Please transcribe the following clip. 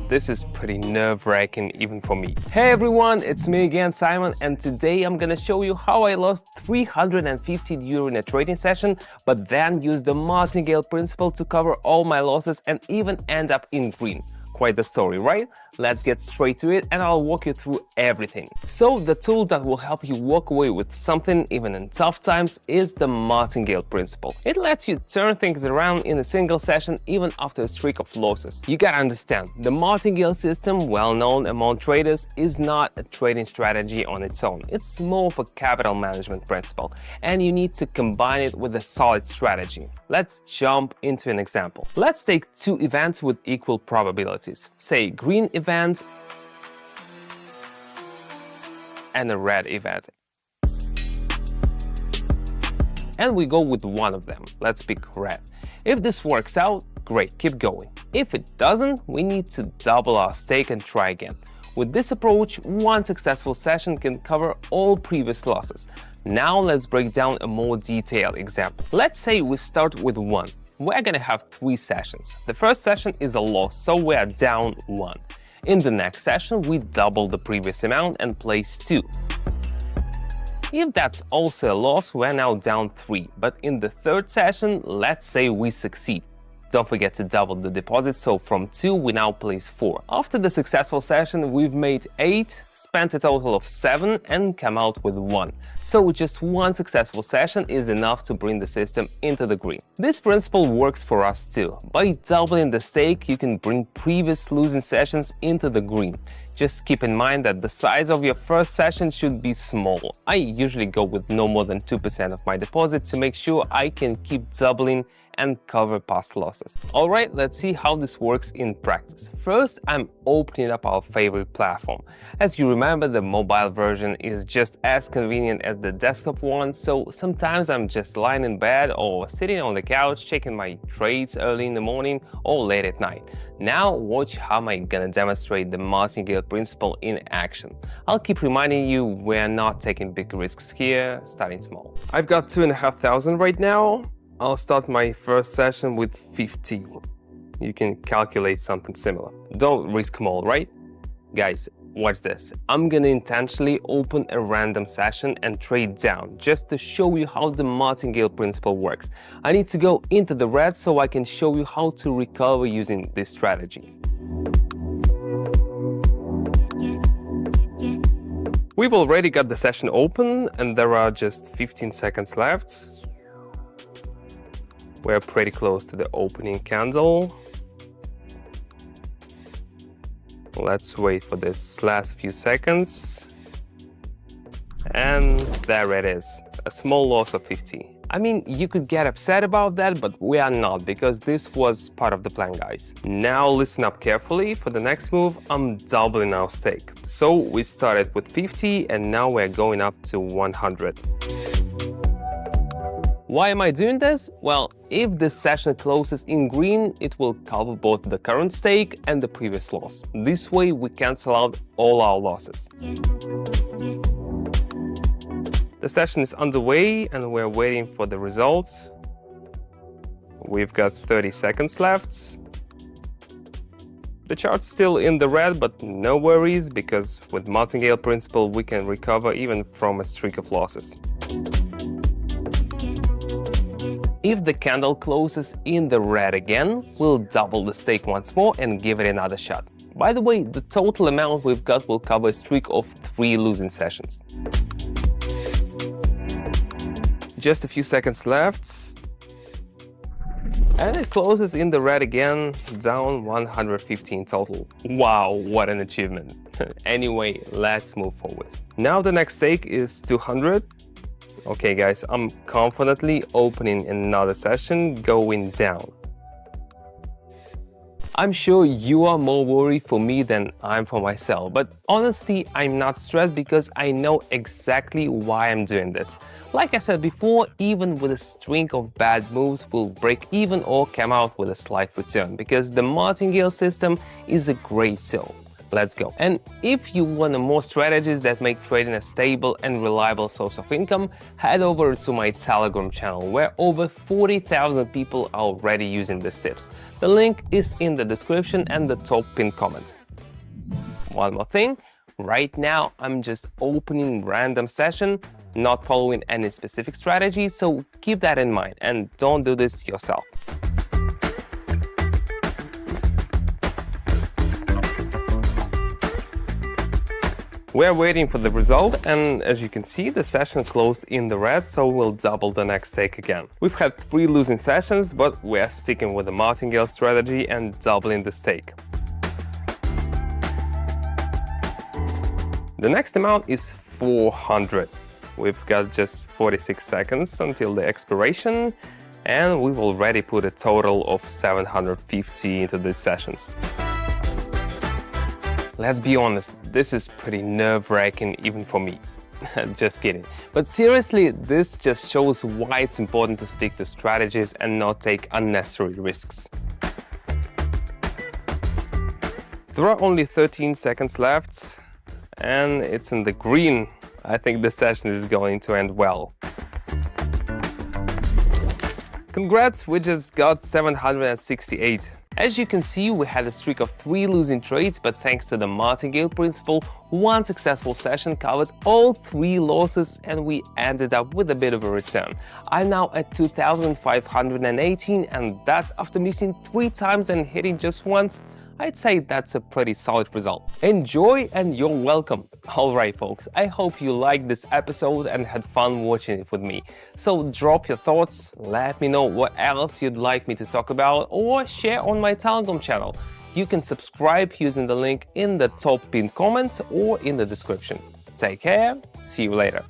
This is pretty nerve-wracking even for me. Hey everyone, it's me again, Simon, and today I'm gonna show you how I lost 350 euro in a trading session, but then used the martingale principle to cover all my losses and even end up in green. Quite the story, right? Let's get straight to it and I'll walk you through everything. So the tool that will help you walk away with something even in tough times is the martingale principle. It lets you turn things around in a single session even after a streak of losses. You gotta understand, the martingale system, well known among traders, is not a trading strategy on its own. It's more of a capital management principle, and you need to combine it with a solid strategy. Let's jump into an example. Let's take two events with equal probabilities. Say green event and a red event. And we go with one of them. Let's pick red. If this works out, great, keep going. If it doesn't, we need to double our stake and try again. With this approach, one successful session can cover all previous losses. Now let's break down a more detailed example. Let's say we start with 1. We're gonna have 3 sessions. The first session is a loss, so we are down 1. In the next session, we double the previous amount and place 2. If that's also a loss, we're now down 3. But in the third session, let's say we succeed. Don't forget to double the deposit, so from 2 we now place 4. After the successful session, we've made 8, spent a total of 7 and come out with 1. So just one successful session is enough to bring the system into the green. This principle works for us too. By doubling the stake, you can bring previous losing sessions into the green. Just keep in mind that the size of your first session should be small. I usually go with no more than 2% of my deposit to make sure I can keep doubling and cover past losses. Alright, let's see how this works in practice. First, I'm opening up our favorite platform. As you remember, the mobile version is just as convenient as the desktop one, so sometimes I'm just lying in bed or sitting on the couch checking my trades early in the morning or late at night. Now watch how I'm gonna demonstrate the martingale principle in action. I'll keep reminding you we're not taking big risks here, starting small. I've got 2,500 right now. I'll start my first session with 50. You can calculate something similar. Don't risk them all, right? Guys, watch this. I'm gonna intentionally open a random session and trade down, just to show you how the martingale principle works. I need to go into the red so I can show you how to recover using this strategy. We've already got the session open and there are just 15 seconds left. We're pretty close to the opening candle. Let's wait for this last few seconds. And there it is, a small loss of 50. I mean, you could get upset about that, but we are not, because this was part of the plan, guys. Now listen up carefully. For the next move, I'm doubling our stake. So we started with 50 and now we're going up to 100. Why am I doing this? Well, if this session closes in green, it will cover both the current stake and the previous loss. This way we cancel out all our losses. The session is underway and we're waiting for the results. We've got 30 seconds left. The chart's still in the red, but no worries, because with martingale principle we can recover even from a streak of losses. If the candle closes in the red again, we'll double the stake once more and give it another shot. By the way, the total amount we've got will cover a streak of 3 losing sessions. Just a few seconds left. And it closes in the red again, down 115 total. Wow, what an achievement. Anyway, let's move forward. Now the next stake is 200. Okay guys, I'm confidently opening another session, going down. I'm sure you are more worried for me than I'm for myself, but honestly, I'm not stressed because I know exactly why I'm doing this. Like I said before, even with a string of bad moves, we'll break even or come out with a slight return, because the martingale system is a great tool. Let's go. And if you want more strategies that make trading a stable and reliable source of income, head over to my Telegram channel, where over 40,000 people are already using these tips. The link is in the description and the top pinned comment. one more thing. Right now, I'm just opening random session, not following any specific strategy, so keep that in mind and don't do this yourself. We're waiting for the result, and as you can see, the session closed in the red, so we'll double the next stake again. We've had 3 losing sessions, but we're sticking with the martingale strategy and doubling the stake. The next amount is 400. We've got just 46 seconds until the expiration, and we've already put a total of 750 into these sessions. Let's be honest, this is pretty nerve-wracking even for me. Just kidding. But seriously, this just shows why it's important to stick to strategies and not take unnecessary risks. There are only 13 seconds left, and it's in the green. I think the session is going to end well. Congrats, we just got 768. As you can see, we had a streak of 3 losing trades, but thanks to the martingale principle, one successful session covered all 3 losses and we ended up with a bit of a return. I'm now at 2,518, and that's after missing 3 times and hitting just once. I'd say that's a pretty solid result. Enjoy and you're welcome. Alright folks, I hope you liked this episode and had fun watching it with me. So drop your thoughts, let me know what else you'd like me to talk about, or share on my Telegram channel. You can subscribe using the link in the top pinned comment or in the description. Take care, see you later.